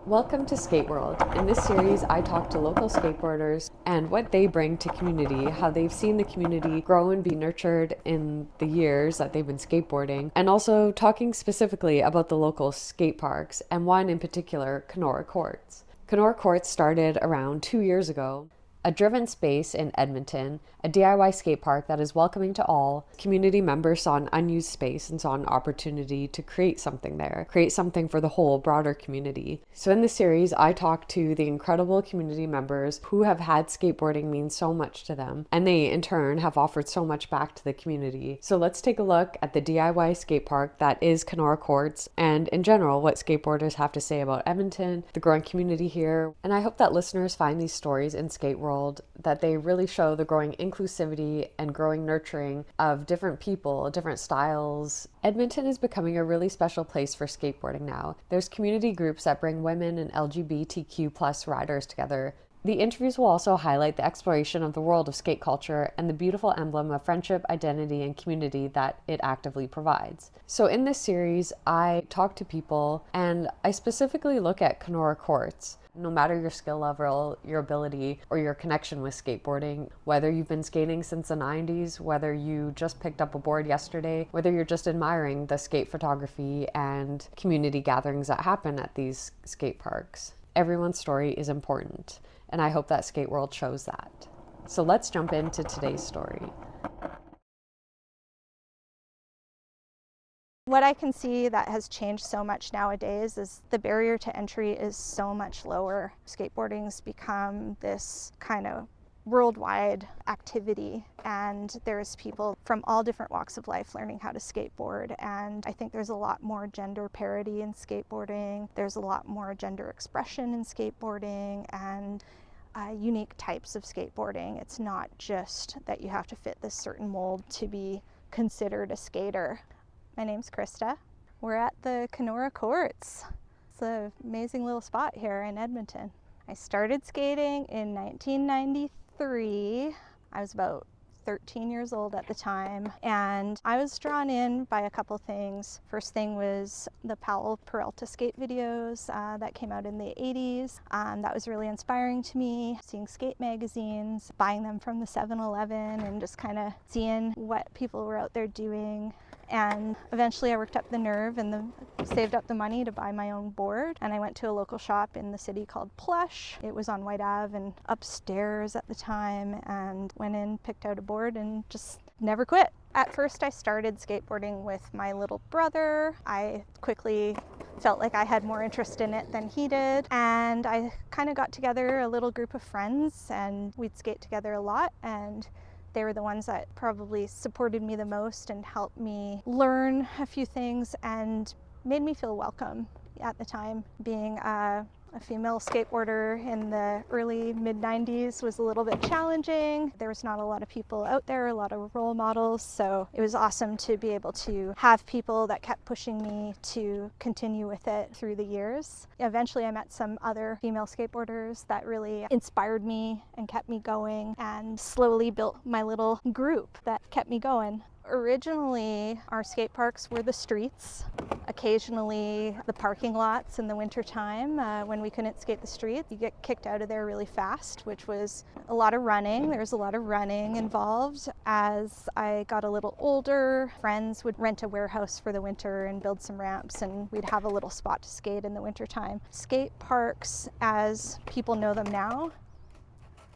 Welcome to Skate World. In this series, I talk to local skateboarders and what they bring to community, how they've seen the community grow and be nurtured in the years that they've been skateboarding, and also talking specifically about the local skate parks, and one in particular, Kenora Courts. Kenora Courts started around 2 years ago. A driven space in Edmonton, a DIY skate park that is welcoming to all. Community members saw an unused space and saw an opportunity to create something there, create something for the whole broader community. So in this series, I talk to the incredible community members who have had skateboarding mean so much to them, and they in turn have offered so much back to the community. So let's take a look at the DIY skate park that is Kenora Courts, and in general, what skateboarders have to say about Edmonton, the growing community here. And I hope that listeners find these stories in Skate World that they really show the growing inclusivity and growing nurturing of different people, different styles. Edmonton is becoming a really special place for skateboarding now. There's community groups that bring women and LGBTQ+ riders together. The interviews will also highlight the exploration of the world of skate culture and the beautiful emblem of friendship, identity, and community that it actively provides. So in this series, I talk to people and I specifically look at Kenora Courts. No matter your skill level, your ability, or your connection with skateboarding, whether you've been skating since the 90s, whether you just picked up a board yesterday, whether you're just admiring the skate photography and community gatherings that happen at these skate parks, everyone's story is important. And I hope that Skate World shows that. So let's jump into today's story. What I can see that has changed so much nowadays is the barrier to entry is so much lower. Skateboarding's become this kind of worldwide activity, and there's people from all different walks of life learning how to skateboard, and I think there's a lot more gender parity in skateboarding. There's a lot more gender expression in skateboarding and unique types of skateboarding. It's not just that you have to fit this certain mold to be considered a skater. My name's Krista. We're at the Kenora Courts. It's an amazing little spot here in Edmonton. I started skating in 1993. I was about 13 years old at the time, and I was drawn in by a couple things. First thing was the Powell Peralta skate videos that came out in the 80s. That was really inspiring to me. Seeing skate magazines, buying them from the 7-Eleven, and just kind of seeing what people were out there doing. And eventually I worked up the nerve and saved up the money to buy my own board, and I went to a local shop in the city called Plush. It was on White Ave and upstairs at the time, and went in, picked out a board, and just never quit. At first I started skateboarding with my little brother. I quickly felt like I had more interest in it than he did, and I kind of got together a little group of friends and we'd skate together a lot, and they were the ones that probably supported me the most and helped me learn a few things and made me feel welcome at the time. Being a female skateboarder in the early mid-90s was a little bit challenging. There was not a lot of people out there, a lot of role models, so it was awesome to be able to have people that kept pushing me to continue with it through the years. Eventually I met some other female skateboarders that really inspired me and kept me going, and slowly built my little group that kept me going. Originally, our skate parks were the streets, occasionally the parking lots in the wintertime when we couldn't skate the street. You get kicked out of there really fast, which was a lot of running. There was a lot of running involved. As I got a little older, friends would rent a warehouse for the winter and build some ramps, and we'd have a little spot to skate in the wintertime. Skate parks, as people know them now,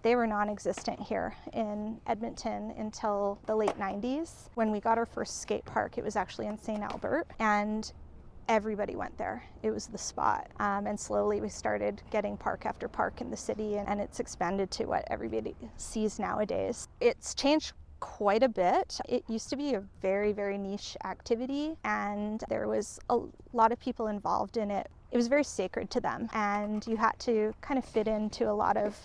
they were non-existent here in Edmonton until the late 90s. When we got our first skate park, it was actually in St. Albert, and everybody went there. It was the spot. And slowly we started getting park after park in the city, and it's expanded to what everybody sees nowadays. It's changed quite a bit. It used to be a very, very niche activity, and there was a lot of people involved in it. It was very sacred to them, and you had to kind of fit into a lot of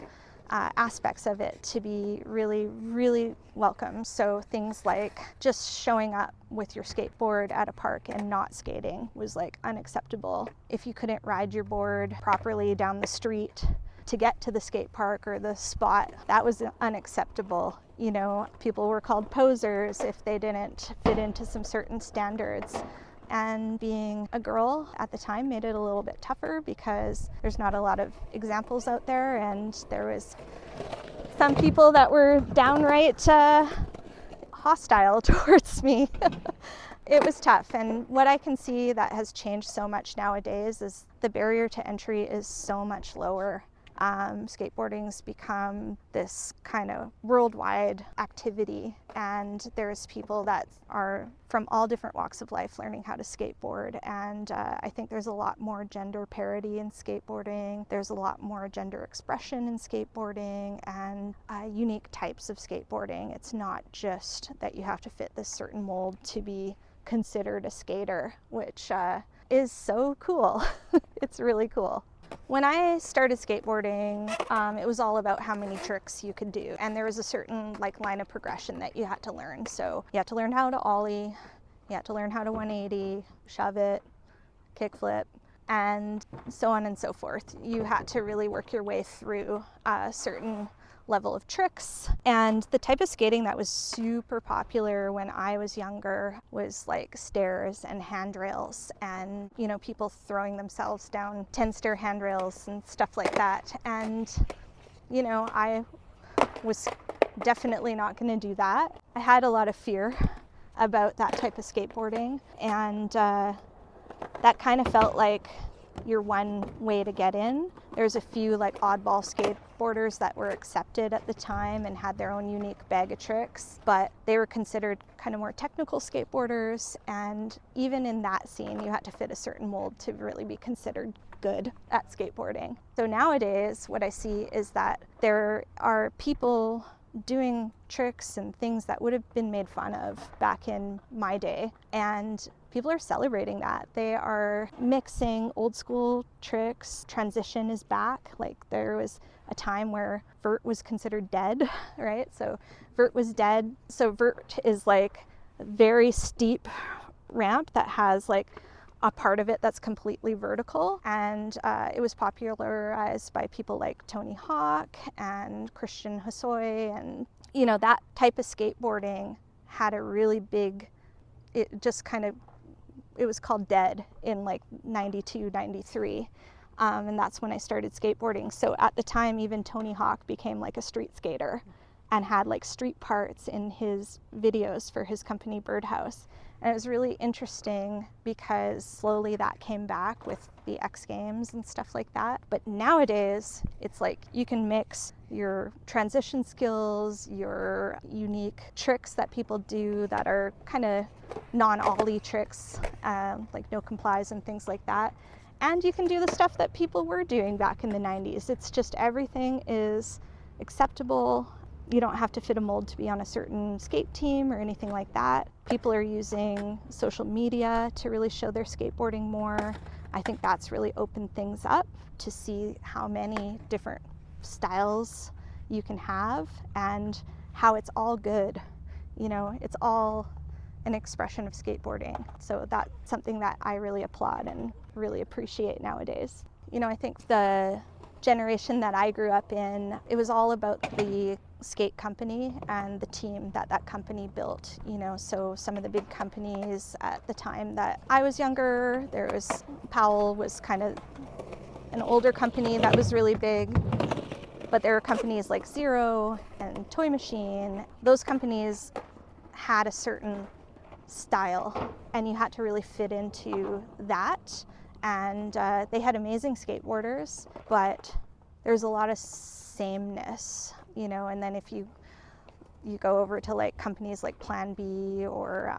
aspects of it to be really, really welcome. So things like just showing up with your skateboard at a park and not skating was like unacceptable. If you couldn't ride your board properly down the street to get to the skate park or the spot, that was unacceptable. You know, people were called posers if they didn't fit into some certain standards. And being a girl at the time made it a little bit tougher because there's not a lot of examples out there, and there was some people that were downright hostile towards me. It was tough, and what I can see that has changed so much nowadays is the barrier to entry is so much lower. Skateboarding's become this kind of worldwide activity, and there's people that are from all different walks of life learning how to skateboard, and I think there's a lot more gender parity in skateboarding. There's a lot more gender expression in skateboarding and unique types of skateboarding. It's not just that you have to fit this certain mold to be considered a skater, which is so cool. It's really cool. When I started skateboarding, it was all about how many tricks you could do, and there was a certain line of progression that you had to learn. So you had to learn how to ollie, you had to learn how to 180, shove it, kickflip, and so on and so forth. You had to really work your way through a certain level of tricks. And the type of skating that was super popular when I was younger was like stairs and handrails, and people throwing themselves down 10-stair handrails and stuff like that. And I was definitely not going to do that. I had a lot of fear about that type of skateboarding, and that kind of felt like your one way to get in. There's a few oddball skateboarders that were accepted at the time and had their own unique bag of tricks, but they were considered kind of more technical skateboarders, and even in that scene you had to fit a certain mold to really be considered good at skateboarding. So nowadays what I see is that there are people doing tricks and things that would have been made fun of back in my day, and people are celebrating that. They are mixing old school tricks. Transition is back. There was a time where vert was considered dead, right? So vert was dead. So vert is a very steep ramp that has a part of it that's completely vertical, and it was popularized by people like Tony Hawk and Christian Hosoi, and that type of skateboarding had a really big, it was called dead in 92, 93. And that's when I started skateboarding. So at the time, even Tony Hawk became a street skater and had street parts in his videos for his company Birdhouse. And it was really interesting because slowly that came back with the X Games and stuff like that. But nowadays, it's you can mix your transition skills, your unique tricks that people do that are kind of non-ollie tricks, like no complies and things like that. And you can do the stuff that people were doing back in the 90s. It's just everything is acceptable. You don't have to fit a mold to be on a certain skate team or anything like that. People are using social media to really show their skateboarding more. I think that's really opened things up to see how many different styles you can have and how it's all good. It's all an expression of skateboarding. So that's something that I really applaud and really appreciate nowadays. I think the generation that I grew up in, it was all about the skate company and the team that company built. So some of the big companies at the time that I was younger, there was Powell was kind of an older company that was really big, but there were companies like Zero and Toy Machine. Those companies had a certain style, and you had to really fit into that. And they had amazing skateboarders, but there's a lot of sameness, and then if you go over to companies like Plan B or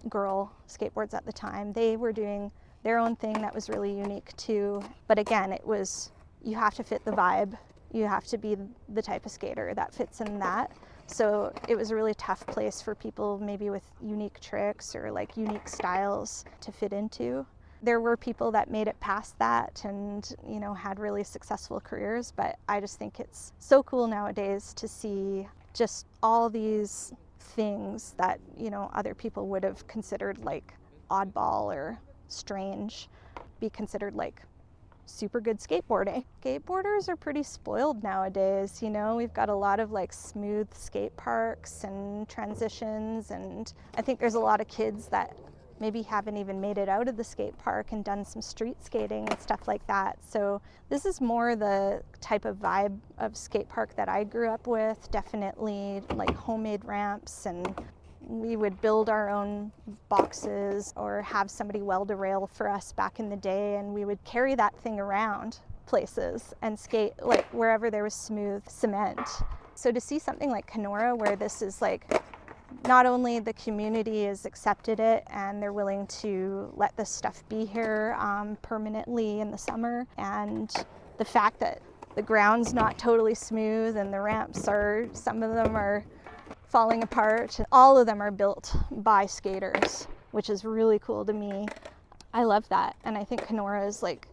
Girl Skateboards at the time, they were doing their own thing that was really unique too. But again, it was, you have to fit the vibe. You have to be the type of skater that fits in that. So it was a really tough place for people maybe with unique tricks or unique styles to fit into. There were people that made it past that and, had really successful careers, but I just think it's so cool nowadays to see just all these things that, other people would have considered oddball or strange be considered super good skateboarding. Skateboarders are pretty spoiled nowadays, we've got a lot of smooth skate parks and transitions, and I think there's a lot of kids that maybe haven't even made it out of the skate park and done some street skating and stuff like that. So this is more the type of vibe of skate park that I grew up with, definitely like homemade ramps, and we would build our own boxes or have somebody weld a rail for us back in the day, and we would carry that thing around places and skate like wherever there was smooth cement. So to see something like Kenora, where this is like, not only the community has accepted it and they're willing to let this stuff be here permanently in the summer, and the fact that the ground's not totally smooth and the ramps are, some of them are falling apart, all of them are built by skaters, which is really cool to me. I love that, and I think Kenora is like,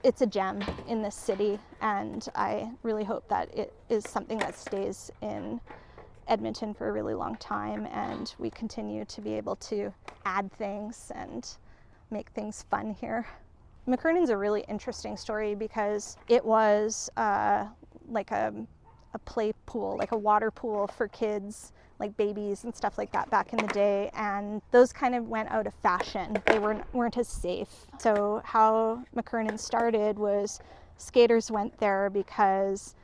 it's a gem in this city, and I really hope that it is something that stays in Edmonton for a really long time, and we continue to be able to add things and make things fun here. McKernan's a really interesting story because it was like a play pool, like a water pool for kids, like babies and stuff like that back in the day, and those kind of went out of fashion. They weren't as safe. So how McKernan started was skaters went there because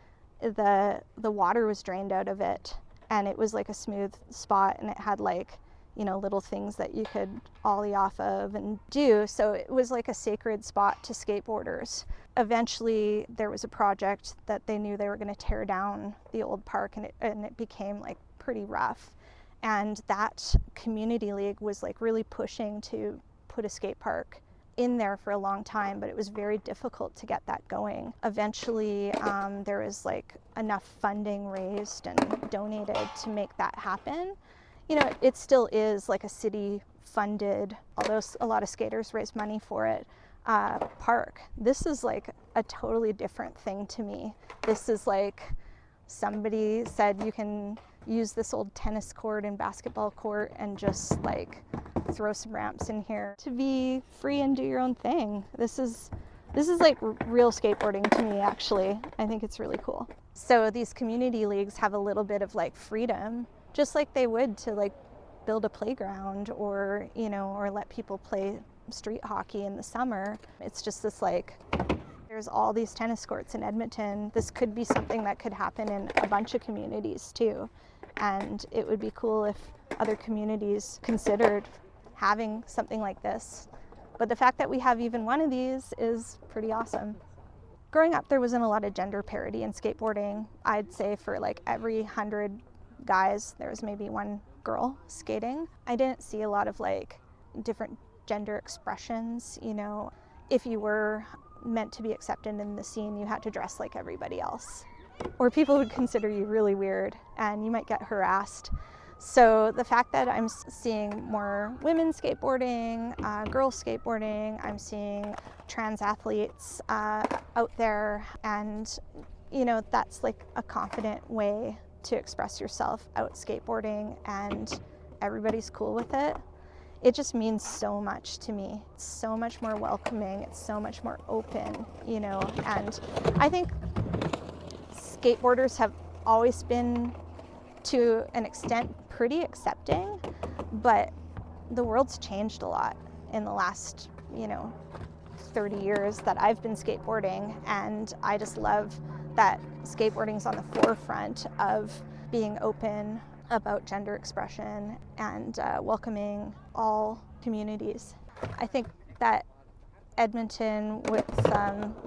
the water was drained out of it, and it was like a smooth spot, and it had like, you know, little things that you could ollie off of and do. So it was like a sacred spot to skateboarders. Eventually there was a project that they knew they were going to tear down the old park, and it became like pretty rough. And that community league was like really pushing to put a skate park in there for a long time, but it was very difficult to get that going. Eventually there was like enough funding raised and donated to make that happen. You know, it still is like a city funded, although a lot of skaters raise money for it, park. This is like a totally different thing to me. This is like somebody said you can use this old tennis court and basketball court and just like throw some ramps in here to be free and do your own thing. This is like real skateboarding to me, actually. I think it's really cool. So these community leagues have a little bit of like freedom, just like they would to like build a playground or, you know, or let people play street hockey in the summer. It's just this like, there's all these tennis courts in Edmonton. This could be something that could happen in a bunch of communities too. And it would be cool if other communities considered having something like this. But the fact that we have even one of these is pretty awesome. Growing up, there wasn't a lot of gender parity in skateboarding. I'd say for like every 100 guys, there was maybe one girl skating. I didn't see a lot of like different gender expressions, you know. If you were meant to be accepted in the scene, you had to dress like everybody else, or people would consider you really weird and you might get harassed. So the fact that I'm seeing more women skateboarding, girls skateboarding, I'm seeing trans athletes out there, and you know, that's like a confident way to express yourself out skateboarding, and everybody's cool with it. It just means so much to me. It's so much more welcoming, it's so much more open, you know, and I think skateboarders have always been, to an extent, pretty accepting, but the world's changed a lot in the last, you know, 30 years that I've been skateboarding, and I just love that skateboarding's on the forefront of being open about gender expression and welcoming all communities. I think that Edmonton, with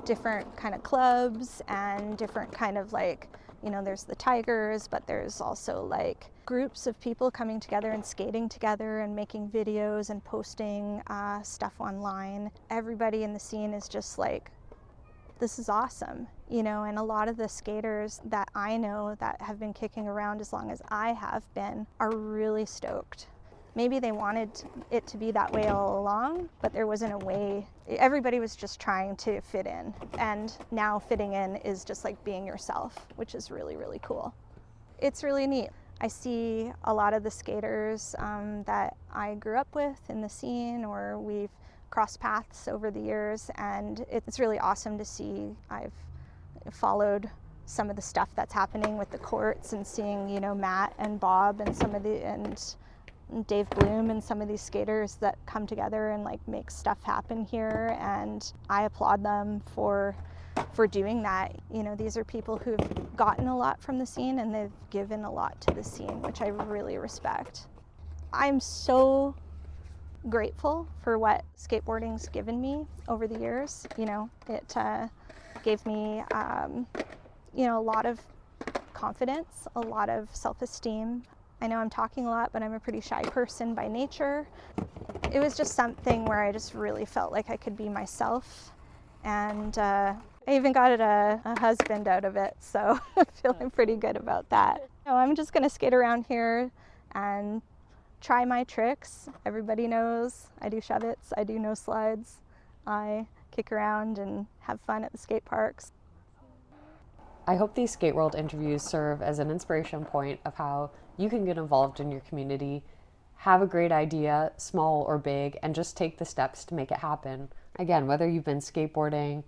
different kind of clubs and different kind of like, you know, there's the Tigers, but there's also like groups of people coming together and skating together and making videos and posting stuff online. Everybody in the scene is just like, this is awesome, you know, and a lot of the skaters that I know that have been kicking around as long as I have been are really stoked. Maybe they wanted it to be that way all along, but there wasn't a way. Everybody was just trying to fit in, and now fitting in is just like being yourself, which is really, really cool. It's really neat. I see a lot of the skaters that I grew up with in the scene, or we've crossed paths over the years, and it's really awesome to see. I've followed some of the stuff that's happening with the courts and seeing, you know, Matt and Bob and some of the, and Dave Bloom and some of these skaters that come together and like make stuff happen here, and I applaud them for doing that. You know, these are people who've gotten a lot from the scene and they've given a lot to the scene, which I really respect. I'm so grateful for what skateboarding's given me over the years. You know, it gave me, you know, a lot of confidence, a lot of self-esteem. I know I'm talking a lot, but I'm a pretty shy person by nature. It was just something where I just really felt like I could be myself, and I even got a husband out of it, so I'm feeling pretty good about that. No, I'm just gonna skate around here and try my tricks. Everybody knows I do shove-its, I do no slides, I kick around and have fun at the skate parks. I hope these Skate World interviews serve as an inspiration point of how you can get involved in your community, have a great idea, small or big, and just take the steps to make it happen. Again, whether you've been skateboarding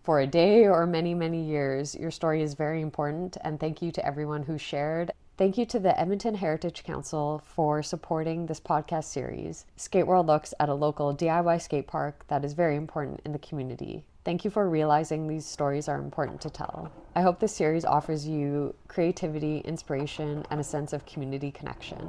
for a day or many, many years, your story is very important, and thank you to everyone who shared. Thank you to the Edmonton Heritage Council for supporting this podcast series. Skate World looks at a local DIY skate park that is very important in the community. Thank you for realizing these stories are important to tell. I hope this series offers you creativity, inspiration, and a sense of community connection.